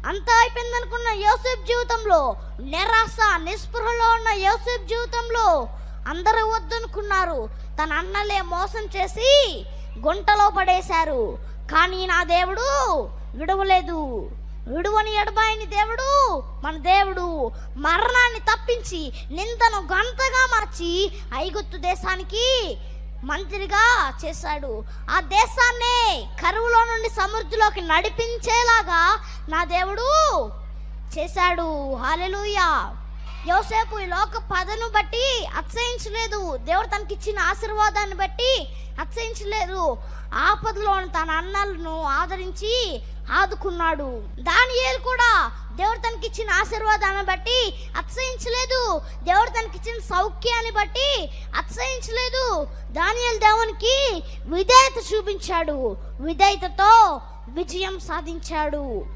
అంతా అయిపోయింది అనుకున్న యోసేపు జీవితంలో, నిరాశ నిస్పృహలో ఉన్న యోసేపు జీవితంలో అందరూ వద్దనుకున్నారు. తన అన్నలే మోసం చేసి గుంటలో పడేశారు. కానీ నా దేవుడు విడవలేదు. విడువని ఎడబాయని దేవుడు మన దేవుడు. మరణాన్ని తప్పించి నిందను గంతగా మార్చి ఐగుప్తు దేశానికి మంత్రిగా చేశాడు. ఆ దేశాన్ని కరువులో నుండి సమృద్ధిలోకి నడిపించేలాగా నా దేవుడు చేశాడు. హల్లెలూయా. యోసేపు ఈ లోక పదను బట్టి అతిశయించలేదు. దేవుడు తనకిచ్చిన ఆశీర్వాదాన్ని బట్టి అతిశయించలేదు. ఆపదలో తన అన్నలను ఆదరించి ఆదుకున్నాడు. దానియేలు కూడా దేవుడు తనకిచ్చిన ఆశీర్వాదాన్ని బట్టి అతిశయించలేదు. దేవుడు తనకిచ్చిన సౌఖ్యాన్ని బట్టి అతిశయించలేదు. దానియేలు దేవునికి విధేయత చూపించాడు. విధేయతతో విజయం సాధించాడు.